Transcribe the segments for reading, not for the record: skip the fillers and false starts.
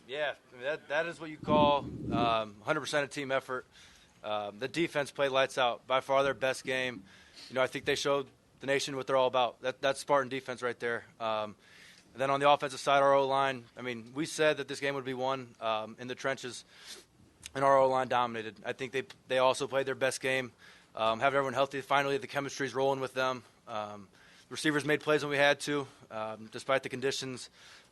Yeah, I mean, that is what you call 100% a team effort. The defense played lights out. By far their best game. I think they showed the nation what they're all about. That's Spartan defense right there. And then on the offensive side, our O-line, I mean, we said that this game would be won in the trenches, and our O-line dominated. I think they also played their best game, having everyone healthy. Finally, the chemistry's rolling with them. Receivers made plays when we had to, despite the conditions.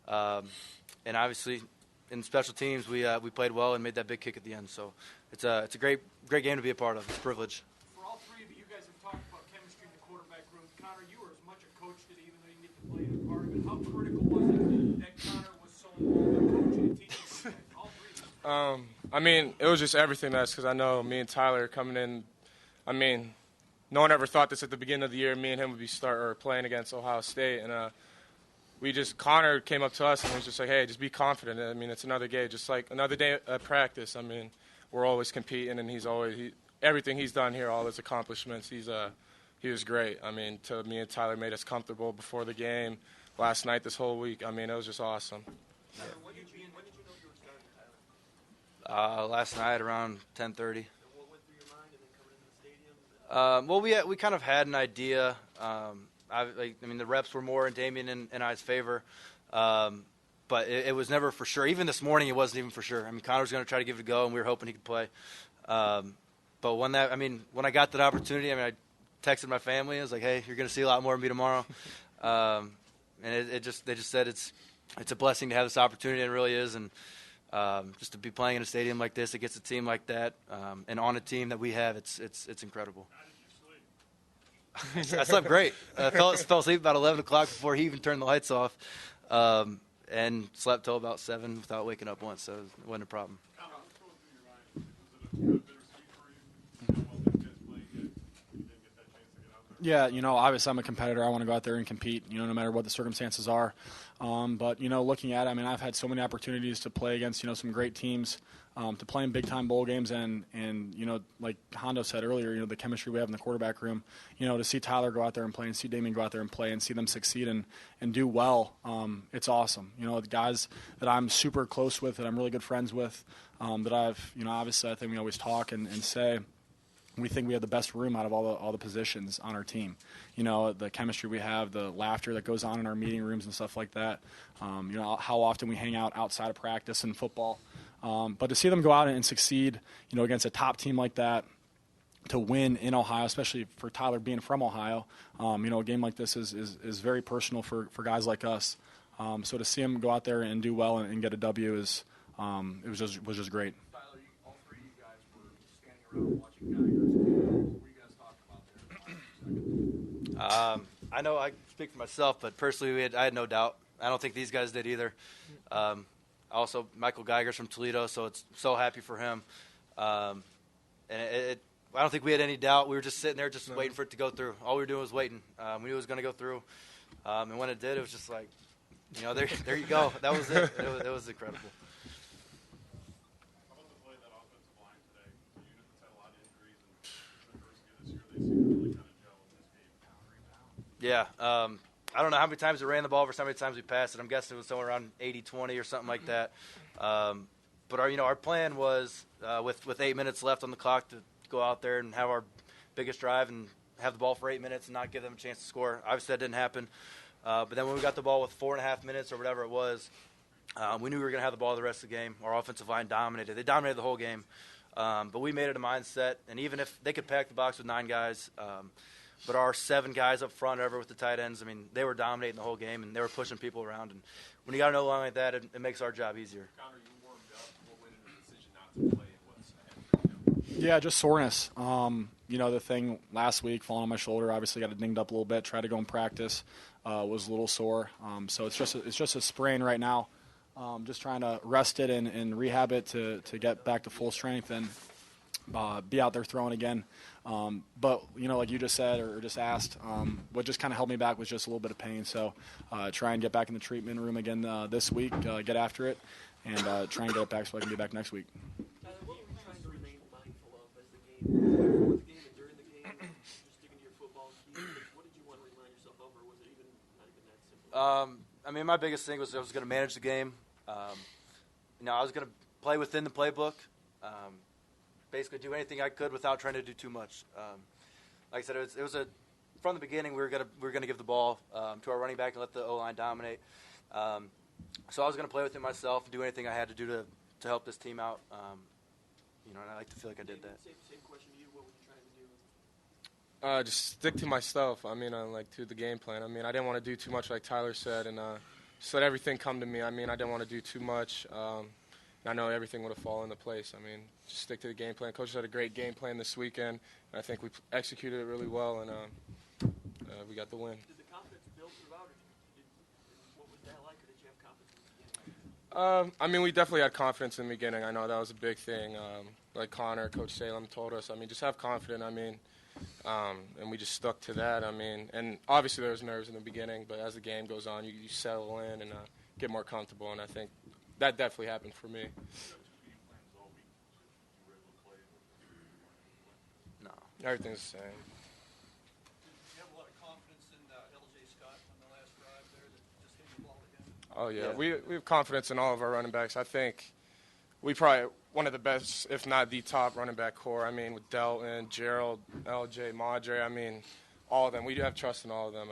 And obviously, in special teams, we played well and made that big kick at the end. So it's a great game to be a part of. It's a privilege. For all three of you guys have talked about chemistry in the quarterback room. Connor, you were as much a coach today, even though you didn't get to play in a part of it. How critical was it that Connor was so involved in coaching and teaching you guys? All three of you. I mean, it was just everything to us because I know me and Tyler coming in. I mean, no one ever thought this at the beginning of the year. Me and him would be playing against Ohio State, and Connor came up to us and was just like, hey, just be confident. I mean, it's another game, just like another day at practice. I mean, we're always competing, and everything he's done here, all his accomplishments, he was great. I mean, me and Tyler made us comfortable before the game, last night, this whole week. I mean, it was just awesome. Yeah. When did you know you were starting, Tyler? Last night around 10:30. What went through your mind and then coming into the stadium? Well, we kind of had an idea. The reps were more in Damion and I's favor, but it was never for sure. Even this morning, it wasn't even for sure. I mean, Connor was going to try to give it a go, and we were hoping he could play. But when I got that opportunity, I texted my family. I was like, "Hey, you're going to see a lot more of me tomorrow." And they just said it's a blessing to have this opportunity. And it really is, and just to be playing in a stadium like this against a team like that, and on a team that we have, it's incredible. I slept great. I fell asleep about 11 o'clock before he even turned the lights off, and slept till about 7 without waking up once, so it wasn't a problem. Yeah, obviously I'm a competitor. I want to go out there and compete, no matter what the circumstances are. But, looking at it, I've had so many opportunities to play against, some great teams, to play in big-time bowl games. And like Hondo said earlier, the chemistry we have in the quarterback room, to see Tyler go out there and play and see Damion go out there and play and see them succeed and do well, it's awesome. The guys that I'm super close with, that I'm really good friends with, that I've, obviously I think we always talk and say, we think we have the best room out of all the positions on our team. The chemistry we have, the laughter that goes on in our meeting rooms and stuff like that. How often we hang out outside of practice and football. But to see them go out and succeed, against a top team like that, to win in Ohio, especially for Tyler being from Ohio, a game like this is very personal for guys like us. So to see him go out there and do well and get a W was just great. Watching Geiger's game. What were you guys talking about there? I know I speak for myself, but personally, I had no doubt. I don't think these guys did either. Also, Michael Geiger's from Toledo, so it's so happy for him. And I don't think we had any doubt. We were just sitting there just waiting for it to go through. All we were doing was waiting. We knew it was going to go through. And when it did, it was just like, there you go. That was it. It was incredible. Yeah, I don't know how many times we ran the ball versus how many times we passed it. I'm guessing it was somewhere around 80-20 or something like that. But our plan was with 8 minutes left on the clock to go out there and have our biggest drive and have the ball for 8 minutes and not give them a chance to score. Obviously, that didn't happen. But then when we got the ball with 4.5 minutes or whatever it was, we knew we were going to have the ball the rest of the game. Our offensive line dominated. They dominated the whole game. But we made it a mindset, and even if they could pack the box with 9 guys, but our 7 guys up front, over with the tight ends, they were dominating the whole game, and they were pushing people around. And when you got an O-line like that, it makes our job easier. Connor, you warmed up. What went into the decision not to play, and what's ahead? Yeah, just soreness. The thing last week, falling on my shoulder, obviously got it dinged up a little bit. Tried to go and practice, was a little sore. So it's just a sprain right now. Just trying to rest it and rehab it to get back to full strength and be out there throwing again. But, like you just said or just asked, what just kind of held me back was just a little bit of pain. So try and get back in the treatment room again this week, get after it, and try and get it back so I can be back next week. What were you trying to remain mindful of as the game, before the game and during the game, just sticking to your football keys? What did you want to remind yourself of, or was it not even that simple? My biggest thing was I was going to manage the game. I was going to play within the playbook, basically do anything I could without trying to do too much. Like I said, it was from the beginning we were going to give the ball to our running back and let the O-line dominate. So I was going to play within myself and do anything I had to do to help this team out. And I like to feel like I did that. Same question to you. What were you trying to do? Just stick to myself. To the game plan. I didn't want to do too much, like Tyler said, and just let everything come to me. I didn't want to do too much. I know everything would have fallen into place. Just stick to the game plan. Coach had a great game plan this weekend, and I think we executed it really well, and we got the win. Did the confidence build throughout it? What was that like, or did you have confidence in the beginning? We definitely had confidence in the beginning. I know that was a big thing. Like Connor, Coach Salem told us, just have confidence. And we just stuck to that. And obviously there was nerves in the beginning, but as the game goes on, you settle in and get more comfortable. And I think that definitely happened for me. No. Everything's the same. Did you have a lot of confidence in L.J. Scott on the last drive there that just hit the ball again? Oh, yeah. Yeah. We have confidence in all of our running backs. I think we probably one of the best, if not the top running back core. With Delton, Gerald, LJ, Madre, all of them. We do have trust in all of them.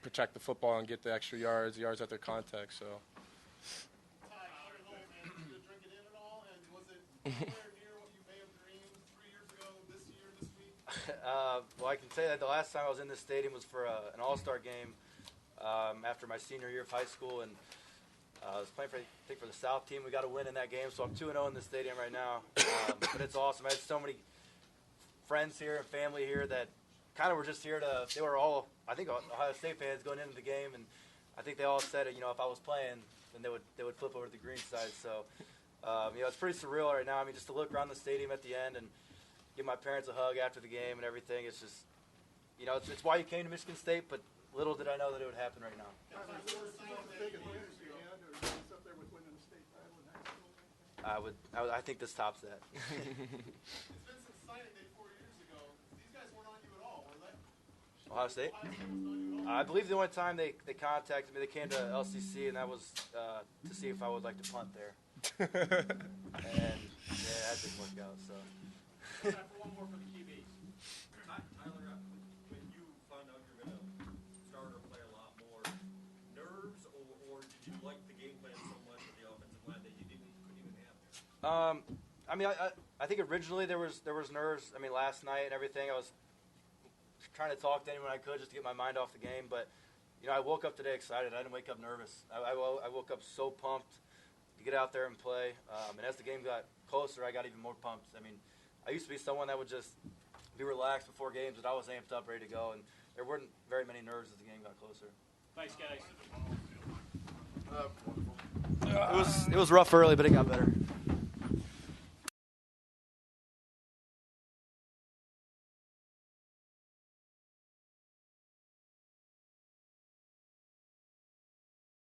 Protect the football and get the extra yards at their contact. So. Ty, out at home, man, did you drink it in at all? And was it anywhere near what you may have dreamed 3 years ago, this year, this week? Well, I can say that the last time I was in this stadium was for an all-star game after my senior year of high school, and I was playing for the South team. We got a win in that game, so I'm 2-0 in this stadium right now. But it's awesome. I had so many friends here and family here that kind of were just here they were all, I think, Ohio State fans going into the game, and I think they all said, if I was playing, then they would flip over to the green side. So, it's pretty surreal right now. Just to look around the stadium at the end and give my parents a hug after the game and everything. It's just, it's why you came to Michigan State, but little did I know that it would happen right now. I think this tops that. It's been since signing day 4 years ago. These guys weren't on you at all, were they? Ohio State? Ohio State wasn't on you at all? I believe the only time they contacted me, they came to LCC, and that was to see if I would like to punt there. And, yeah, that didn't work out. So. Time for one more for the QBs. Tyler, when you found out you're going to start or play a lot more, nerves, or did you like the game plan so much with the offensive line that you couldn't even have? I think originally there was nerves. Last night and everything, I was trying to talk to anyone I could just to get my mind off the game. But, I woke up today excited. I didn't wake up nervous. I woke up so pumped to get out there and play. And as the game got closer, I got even more pumped. I used to be someone that would just be relaxed before games, but I was amped up, ready to go. And there weren't very many nerves as the game got closer. Thanks, guys. It was rough early, but it got better.